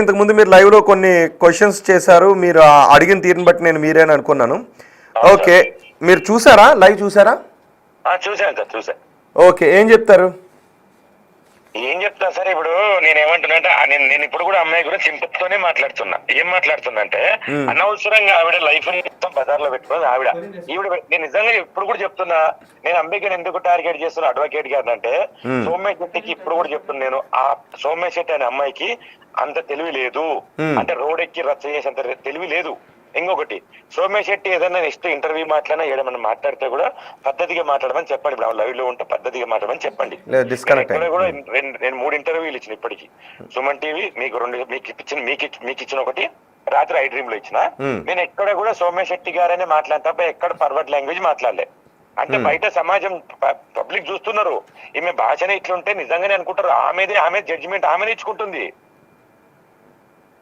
ఇంతకు ముందు మీరు లైవ్ లో కొన్ని క్వశ్చన్స్ చేశారు. మీరు అడిగిన తీరుని బట్టి నేను మీరేని అనుకున్నాను. ఓకే, మీరు చూసారా? లైవ్ చూసారా? చూసాను సార్, చూసాను. ఓకే, ఏం చెప్తారు? ఏం చెప్తా సార్, ఇప్పుడు నేనేమంటున్నా అంటే నేను ఇప్పుడు కూడా అమ్మాయి గురించి సింపతితోనే మాట్లాడుతున్నా. ఏం మాట్లాడుతున్నా అంటే అనవసరంగా ఆవిడ లైఫ్ మొత్తం బజార్లో పెట్టుకుని ఈవిడ నేను నిజంగా ఇప్పుడు కూడా చెప్తున్నా, నేను అంబికని ఎందుకు టార్గెట్ చేస్తున్నా అడ్వకేట్ గారిని అంటే, సౌమ్య శెట్టికి ఇప్పుడు కూడా చెప్తున్నా నేను, ఆ సౌమ్య శెట్టి అనే అమ్మాయికి అంత తెలివి లేదు, అంటే రోడ్ ఎక్కి రచ్చ చేసేంత తెలివి లేదు. ఇంకొకటి, సౌమ్య శెట్టి ఏదైనా నెక్స్ట్ ఇంటర్వ్యూ మాట్లాడినా ఏదైనా మాట్లాడితే కూడా పద్ధతిగా మాట్లాడమని చెప్పండి. ఇప్పుడు లైవ్ లో ఉంటే పద్ధతిగా మాట్లాడమని చెప్పండి. కూడా నేను 3 ఇంటర్వ్యూలు ఇచ్చిన ఇప్పటికి. సుమన్ టీవీ మీకు 2, మీకు ఇచ్చిన ఒకటి, రాత్రి ఐ డ్రీమ్ లో ఇచ్చిన. నేను ఎక్కడ కూడా సౌమ్య శెట్టి గారనే మాట్లాడిన తప్ప ఎక్కడ పర్వర్ట్ లాంగ్వేజ్ మాట్లాడలే. అంటే బయట సమాజం పబ్లిక్ చూస్తున్నారు, ఈమె భాషనే ఇట్లుంటే నిజంగానే అనుకుంటారు. ఆమె జడ్జిమెంట్ ఆమెనే ఇచ్చుకుంటుంది.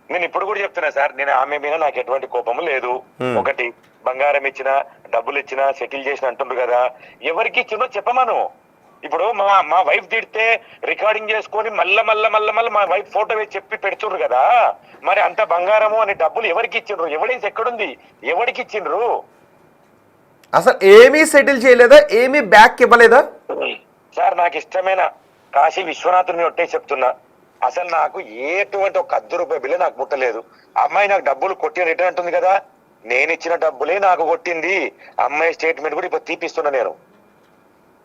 నేను ఇప్పుడు కూడా చెప్తున్నా సార్, నేను ఆమె మీద నాకు ఎటువంటి కోపము లేదు. ఒకటి, బంగారం ఇచ్చినా డబ్బులు ఇచ్చినా సెటిల్ చేసిన అంటుండ్రు కదా, ఎవరికి ఇచ్చిందో చెప్పమను. ఇప్పుడు మా వైఫ్ తిడితే రికార్డింగ్ చేసుకొని మళ్ళా మా వైఫ్ ఫోటో వేసి చెప్పి పెడుతుండ్రు కదా, మరి అంత బంగారము అని డబ్బులు ఎవరికి ఇచ్చిండ్రు? ఎవిడెన్స్ ఎక్కడుంది? ఎవరికి ఇచ్చిండ్రు? అసలు ఏమీ సెటిల్ చేయలేదా? ఏమీ బ్యాక్ ఇవ్వలేదా? సార్, నాకు ఇష్టమైన కాశీ విశ్వనాథుని ఒట్టే చెప్తున్నా, అసలు నాకు ఎటువంటి ఒక ₹10 బిల్లు నాకు ముట్టలేదు. అమ్మాయి నాకు డబ్బులు కొట్టి రిటర్న్ అంటుంది కదా, నేను ఇచ్చిన డబ్బులే నాకు కొట్టింది. అమ్మాయి స్టేట్మెంట్ కూడా ఇప్పుడు తీపిస్తున్నా నేను.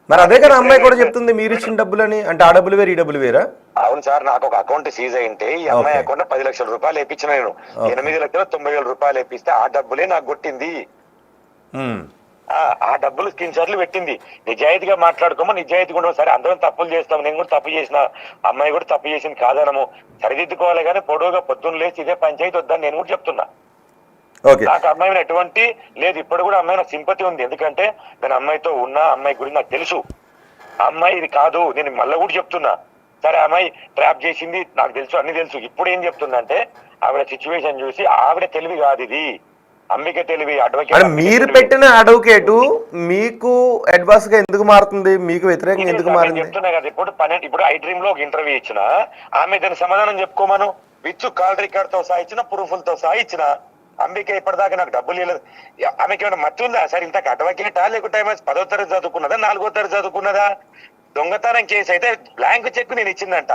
మరి అదే కదా అమ్మాయి కూడా చెప్తుంది, మీరు ఇచ్చిన డబ్బులని. అంటే ఆ డబ్బులు వేరు, ఈ డబ్బులు వేరా? అవును సార్, నాకు ఒక అకౌంట్ సీజ్ అయింటే ఈ అమ్మాయి అకౌంట్ ₹10 లక్షలు వేయించిన నేను. ₹8,90,000 వేపిస్తే ఆ డబ్బులే నాకు కొట్టింది. ఆ డబ్బులు స్క్రీన్ షాట్లు పెట్టింది. నిజాయితీగా మాట్లాడుకోమో, నిజాయితీగా ఉండవు. సరే, అందరం తప్పులు చేస్తాం, నేను కూడా తప్పు చేసిన, అమ్మాయి కూడా తప్పు చేసింది కాదనము, సరిదిద్దుకోవాలి. కానీ పొడవుగా పొద్దున్న లేచి ఇదే పంచాయతీ వద్దని నేను కూడా చెప్తున్నా. నాకు అమ్మాయి మీద ఎటువంటి లేదు. ఇప్పుడు కూడా అమ్మాయి నాకు సింపతి ఉంది. ఎందుకంటే నేను అమ్మాయితో ఉన్నా, అమ్మాయి గురించి నాకు తెలుసు. అమ్మాయి ఇది కాదు, నేను మళ్ళీ కూడా చెప్తున్నా. సరే, అమ్మాయి ట్రాప్ చేసింది నాకు తెలుసు, అన్ని తెలుసు. ఇప్పుడు ఏం చెప్తున్నా అంటే, ఆవిడ సిచ్యువేషన్ చూసి ఆవిడ తెలివి కాదు ఇది, అంబిక తెలివి. అడ్వకేట్ మీరు పెట్టిన అడ్వకేటు మీకు అడ్వాన్స్ గా ఎందుకు మారుతుంది? మీకు వ్యతిరేకంగా ఎందుకు మారింది? చెప్తున్నా కదా, ఇప్పుడు ఐ డ్రీమ్ లో ఒక ఇంటర్వ్యూ ఇచ్చిన, ఆమె దాని సమాధానం చెప్పుకోమను. విత్ కాల్ రికార్డ్ తో సహా ఇచ్చిన, ప్రూఫ్లతో సహా ఇచ్చిన. అంబిక ఇప్పటిదాకా నాకు డబ్బులు ఇవ్వలేదు. ఆమెకి ఏమైనా మత్తు ఉందా సార్? ఇంతకు అడ్వకేటా, లేకుంటే 10వ తరగతి చదువుకున్నదా, 4వ తరగతి చదువుకున్నదా? దొంగతనం కేసు అయితే బ్లాంక్ చెక్ నేను ఇచ్చిందంట.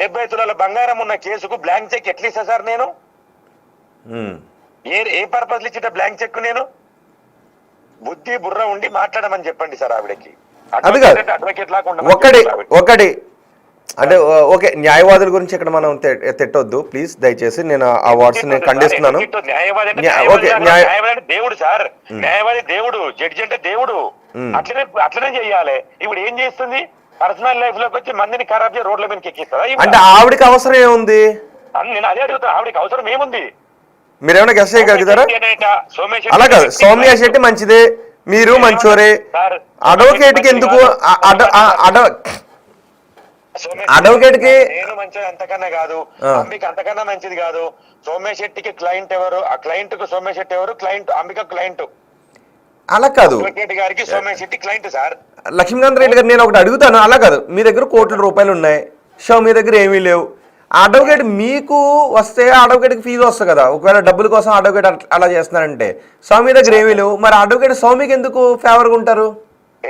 70 తులాల బంగారం ఉన్న కేసుకు బ్లాంక్ చెక్ ఎట్లా ఇస్తా సార్ నేను? ఏ పర్పస్ ఇచ్చిన బ్లాంక్ చెక్ నేను? బుద్ధి బుర్ర ఉండి మాట్లాడమని చెప్పండి సార్ ఆవిడకి. అడ్వకేట్ లాగా ఒకటి అంటే ఓకే, న్యాయవాదుల గురించి ఇక్కడ మనం తిట్టొద్దు ప్లీజ్, దయచేసి. నేను ఆ వర్డ్స్ నేను ఖండిస్తున్నాను. న్యాయవాది దేవుడు సార్, న్యాయవాది దేవుడు, జడ్జి అంటే దేవుడు. అట్లనే చెయ్యాలి. ఇప్పుడు ఏం చేస్తుంది? పర్సనల్ లైఫ్ లోకి వచ్చి మందిని ఖరాబ్ చేసి రోడ్ల మీద ఎక్కిస్తారా? అంటే ఆవిడకి అవసరం ఏముంది? నేను అదే అడుగుతాను, ఆవిడకి అవసరం ఏముంది? మీరేమైనా గెస్ట్ చేయగలుగుతారా? అలా కాదు, సౌమ్య శెట్టి మంచిదే, మీరు మంచోరే. అడ్వకేట్ కి ఎందుకు? అడ్వకేట్ కి నేను మంచిది అంతకన్నా కాదు, అంబిక అంతకన్నా మంచిది కాదు. సౌమ్య శెట్టికి క్లయింట్ ఎవరు? ఆ క్లయింట్ కు సౌమ్య శెట్టి ఎవరు? Client Ambika client. అలా కాదు, అడ్వకేట్ గారికి సౌమ్య శెట్టి క్లయింట్ సార్. లక్ష్మీకాంత్ రెడ్డి గారు, నేను ఒకటి అడుగుతాను. అలా కాదు, మీ దగ్గర ₹1,00,00,000 ఉన్నాయి, సౌమ్య దగ్గర ఏమీ లేవు. అడ్వకేట్ మీకు వస్తే అడ్వకేట్కి ఫీజు వస్తుంది కదా. ఒకవేళ డబ్బుల కోసం అడ్వకేట్ అలా చేస్తున్నారంటే, సౌమ్య దగ్గర ఏమీ లేవు, మరి అడ్వకేట్ సౌమ్యకి ఎందుకు ఫేవర్గా ఉంటారు?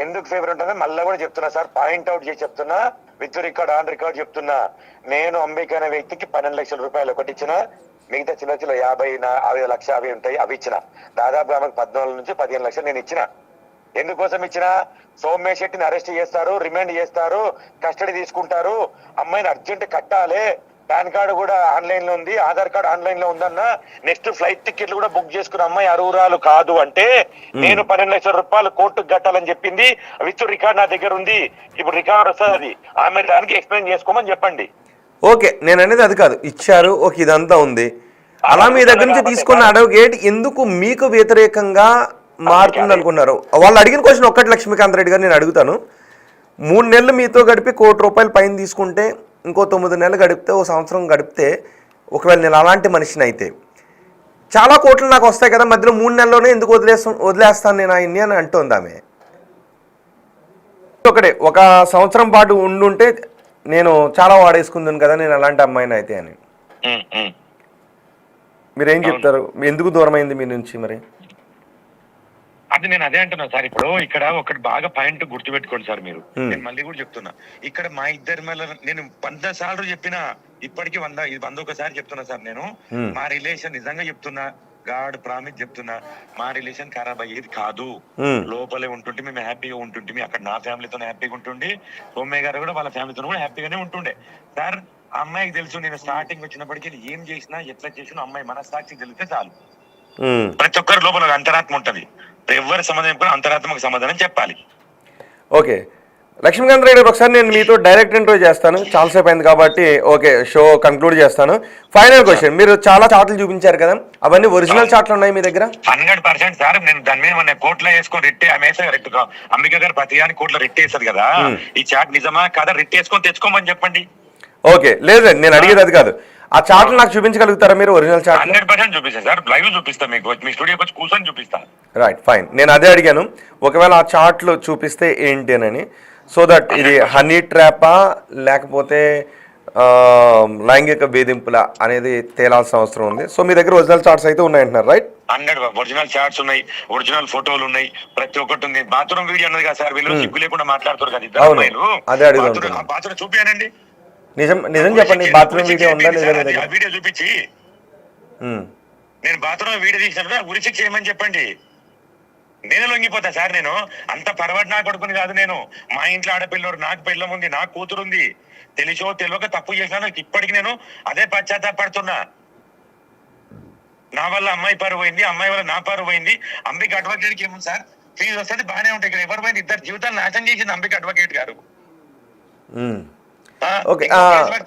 ఎందుకు ఫేవర్ ఉంటుంది మళ్ళీ కూడా చెప్తున్నా సార్, పాయింట్ అవుట్ చేసి చెప్తున్నా, విత్ రికార్డ్ ఆన్ రికార్డ్ చెప్తున్నా. నేను అంబిక అనే వ్యక్తికి ₹12 లక్షలు ఒకటి ఇచ్చిన, మిగతా చిన్న 50 లక్ష అవి ఉంటాయి, అవి ఇచ్చిన. దాదాపు ఆమెకు 14 నుంచి 15 లక్షలు నేను ఇచ్చిన. ఎందుకోసం ఇచ్చిన? సౌమ్య శెట్టిని అరెస్ట్ చేస్తారు, రిమాండ్ చేస్తారు, కస్టడీ తీసుకుంటారు, అమ్మాయిని అర్జెంట్ కట్టాలి. పాన్ కార్డు కూడా ఆన్లైన్ లో ఉంది, ఆధార్ కార్డు ఆన్లైన్ లో ఉందన్న, నెక్స్ట్ ఫ్లైట్ టికెట్లు కూడా బుక్ చేసుకున్న అమ్మాయి అర్హురాలు కాదు అంటే నేను ₹12 లక్షలు కోర్టుకు కట్టాలని చెప్పింది. విత్ రికార్డ్ నా దగ్గర ఉంది. ఇప్పుడు రికార్డ్ వస్తుంది, అది ఆమె దానికి ఎక్స్ప్లెయిన్ చేసుకోమని చెప్పండి. ఓకే, నేను అనేది అది కాదు, ఇచ్చారు, ఓకే, ఇదంతా ఉంది. అలా మీ దగ్గర నుంచి తీసుకున్న అడ్వకేట్ ఎందుకు మీకు వ్యతిరేకంగా మారుతుంది అనుకున్నారు? వాళ్ళు అడిగిన క్వశ్చన్ ఒక్కటి, లక్ష్మీకాంత్ రెడ్డి గారు నేను అడుగుతాను. 3 నెలలు మీతో గడిపి ₹1,00,00,000 పైన తీసుకుంటే, ఇంకో 9 నెలలు గడిపితే, ఓ సంవత్సరం గడిపితే, ఒకవేళ నేను అలాంటి మనిషిని అయితే చాలా కోట్లు నాకు వస్తాయి కదా, మధ్యలో 3 నెలల్లోనే ఎందుకు వదిలేస్తాను నేను ఆయన్ని అని అంటుంది ఆమె. ఒకటే, ఒక సంవత్సరం పాటు ఉండుంటే నేను చాలా వాడేసుకుందాను కదా నేను అలాంటి అమ్మాయిని అయితే అని. మీరేం చెప్తారు? ఎందుకు దూరం అయింది మీ నుంచి మరి? అది నేను అదే అంటున్నా సార్. ఇప్పుడు ఇక్కడ ఒకటి బాగా పాయింట్ గుర్తుపెట్టుకోండి సార్ మీరు. నేను మళ్ళీ కూడా చెప్తున్నా, ఇక్కడ మా ఇద్దరి మళ్ళీ నేను 100 సార్లు చెప్పినా, ఇప్పటికీ 101 చెప్తున్నా సార్. నేను మా రిలేషన్ నిజంగా చెప్తున్నా, గాడ్ ప్రామిస్ చెప్తున్నా, మా రిలేషన్ ఖరాబ్ అయ్యేది కాదు. లోపలే ఉంటుంటే మేము హ్యాపీగా ఉంటుంటే, అక్కడ నా ఫ్యామిలీతో హ్యాపీగా ఉంటుండే, సోమయ్య గారు కూడా వాళ్ళ ఫ్యామిలీతో కూడా హ్యాపీగానే ఉంటుండే సార్. అమ్మాయికి తెలుసు నేను స్టార్టింగ్ వచ్చినప్పటికీ ఏం చేసినా ఎట్లా చేసినా అమ్మాయి మనస్సాక్షి తెలిస్తే చాలు. ప్రతి ఒక్కరి లోపల అంతరాత్మ ఉంటది. ఎవరి సమాధానం కూడా అంతరాత్మకు సమాధానం చెప్పాలి. ఓకే లక్ష్మీకాంత్ రెడ్డి గారు, ఒకసారి నేను మీతో డైరెక్ట్ ఇంటర్వ్యూ చేస్తాను, చాలాసేపు అయింది కాబట్టి. ఓకే, షో కంక్లూడ్ చేస్తాను. ఫైనల్ క్వశ్చన్, మీరు చాలా చాట్లు చూపించారు కదా, అవన్నీ ఒరిజినల్ చాట్లు ఉన్నాయి మీ దగ్గర? 100% సార్. నేను దాని మీద కోట్లో వేసుకొని రిట్టే అంబిక గారు ప్రతి దాని కోట్లో రిట్ వేస్తుంది కదా, ఈ చాట్ నిజమా కాదా రిట్ వేసుకొని తెచ్చుకోమని చెప్పండి. ఓకే, లేదండి నేను అడిగేది అది కాదు. ఆ చాట్లు నాకు చూపించగలుగుతారా మీరు? ఒరిజినల్ చాట్ 100% చూపిస్తాను సార్. లైవ్ చూపిస్తా మీకు, మీ స్టూడియోకి వచ్చి కూర్చొని చూపిస్తాను. Right, fine. నేను అదే అడిగాను, ఒకవేళ ఆ చాట్లు చూపిస్తే ఏంటి అని. సో దట్ ఇది హనీ ట్రాపా లేకపోతే లైంగిక వేధింపుల అనేది తేలాల్సిన అవసరం ఉంది. సో మీ దగ్గర ఒరిజినల్ చార్ట్స్ అయితే ఉన్నాయంటున్నారు, రైట్? 100 ఒరిజినల్ చార్ట్స్ ఉన్నాయి, ఒరిజినల్ ఫోటోలు ఉన్నాయి, ప్రతి ఒక్కటి ఉంది. బాత్రూమ్ వీడియో అన్నది కదా సార్, వీళ్ళు సిగ్గు లేకుండా మాట్లాడుతారు కదా ఇద్దరు అమ్మాయిలు. అదే అడుగుతాను. బాత్రూమ్ చూపియానండి. నిజం చెప్పండి, బాత్రూమ్ వీడియో ఉందా లేదా? వీడియో చూపించి నేను బాత్రూమ్ వీడియో తీసినప్పుడు ఉరి శిక్ష చేయమని చెప్పండి. నేను లొంగిపోతా సార్. నేను అంత పరవటి నా కొడుకుని కాదు. నేను మా ఇంట్లో ఆడపిల్లలు, నాకు పిల్లం ఉంది, నాకు కూతురుంది. తెలిసో తెలియక తప్పు చేసినా ఇప్పటికి నేను అదే పశ్చాత్తాపడుతున్నా. నా వల్ల అమ్మాయి పరువు పోయింది, అమ్మాయి వల్ల నా పరువు పోయింది. అంబిక అడ్వకేట్ కి ఏముంది సార్, ఫీజు వస్తుంది బాగానే ఉంటాయి. ఇక్కడ ఎవరి పోయింది, ఇద్దరు జీవితాలు నాశనం చేసింది అంబిక అడ్వకేట్ గారు.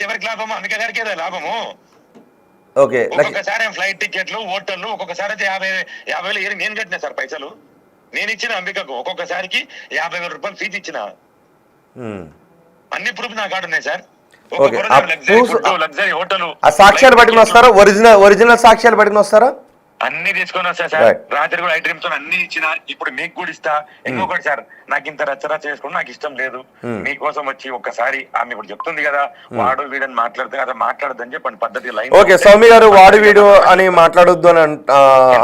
ఎవరికి లాభము? అంబిక గారికి ఏదో లాభము. ఒక్కొక్కసారి ఫ్లైట్ టికెట్లు, హోటళ్లు, ఒక్కొక్కసారి అయితే 50,000 నేను కట్టినా సార్ పైసలు. నేను ఇచ్చిన అంబికకు ఒక్కొక్కసారికి 50,000 రూపాయలు ఫీజు ఇచ్చిన. అన్ని ప్రూఫ్ నా కాడు ఉన్నాయి సార్. లగ్జరీ హోటల్ సాక్ష్యాలు పట్టుకుని వస్తారా? ఒరిజినల్ సాక్ష్యాలు పట్టుకుని వస్తారా? అన్ని తీసుకొని వస్తా సార్. రాత్రి కూడా ఐటమ్స్ తో అన్ని ఇచ్చిన. ఇప్పుడు మీకు కూడా ఇస్తా. ఇంకొకటి సార్, నాకు ఇంత రచ్చరచ్చ చేసుకుని నాకు ఇష్టం లేదు. మీకోసం వచ్చి ఒక్కసారి ఆమె ఇప్పుడు చెప్తుంది కదా, వాడు వీడని మాట్లాడితే కదా, మాట్లాడద్దని చెప్పండి పద్ధతి లైన్. ఓకే, సౌమి గారు వాడు వీడు అని మాట్లాడొద్దు అని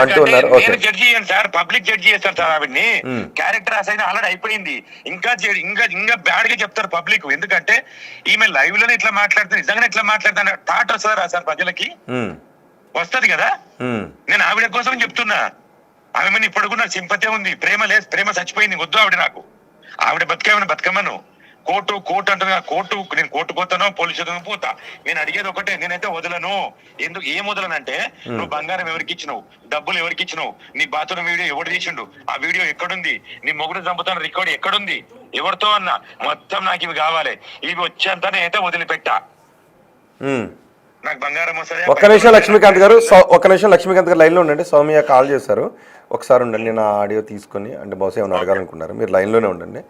అంటున్నారు. నేను జడ్జి చేయండి సార్, పబ్లిక్ జడ్జి చేస్తారు సార్. ఆవిడ్ని క్యారెక్టర్ అసైన్ ఆల్రెడీ అయిపోయింది. ఇంకా బ్యాడ్ గా చెప్తారు పబ్లిక్. ఎందుకంటే ఈమె లైవ్ లోనే ఇట్లా మాట్లాడితే నిజంగానే ఇట్లా మాట్లాడతాను థాట్ వస్తుందా సార్ ప్రజలకి? వస్తది కదా. నేను ఆవిడ కోసం చెప్తున్నా. ఆమె మీద ఇప్పుడు కూడా నాకు సింపతి ఉంది, ప్రేమ లేదు. ప్రేమ చచ్చిపోయింది, వద్దు ఆవిడ నాకు. ఆవిడ బతికమ్మను కోర్టు అంటున్నా. నేను కోర్టు పోతానో పోలీసు పోతా. నేను అడిగేది ఒకటే, నేనైతే వదలను. ఎందుకు ఏం వదలనంటే, నువ్వు బంగారం ఎవరికి ఇచ్చినావు, డబ్బులు ఎవరికి ఇచ్చినావు, నీ బాత్రూమ్ వీడియో ఎవరు తీసిండు, ఆ వీడియో ఎక్కడుంది, నీ మొగుడు చంపుతాను రికార్డు ఎక్కడుంది, ఎవరితో అన్నా మొత్తం నాకు ఇవి కావాలి. ఇవి వచ్చేంత నేనైతే వదిలిపెట్టా. నాకు బంగారం వస్తుంది. ఒక్క నిమిషం లక్ష్మీకాంత్ గారు లైన్లో ఉండండి. సౌమ్య కాల్ చేశారు, ఒకసారి ఉండండి. నేను ఆడియో తీసుకొని, అంటే బహుశా ఏమైనా అడగాలనుకున్నారు. మీరు లైన్లోనే ఉండండి.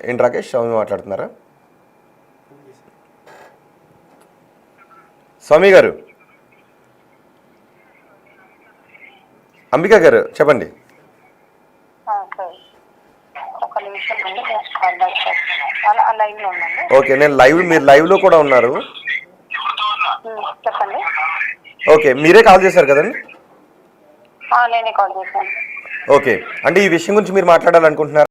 ఏంటి రాకేష్, సౌమ్య మాట్లాడుతున్నారా? సౌమ్య గారు, అంబిక గారు చెప్పండి. ఓకే, మీరు లైవ్లో కూడా ఉన్నారు. చెప్పండి. ఓకే, మీరే కాల్ చేశారు కదండి? నేనే కాల్ చేశాను. ఓకే, అంటే ఈ విషయం గురించి మీరు మాట్లాడాలనుకుంటున్నారు?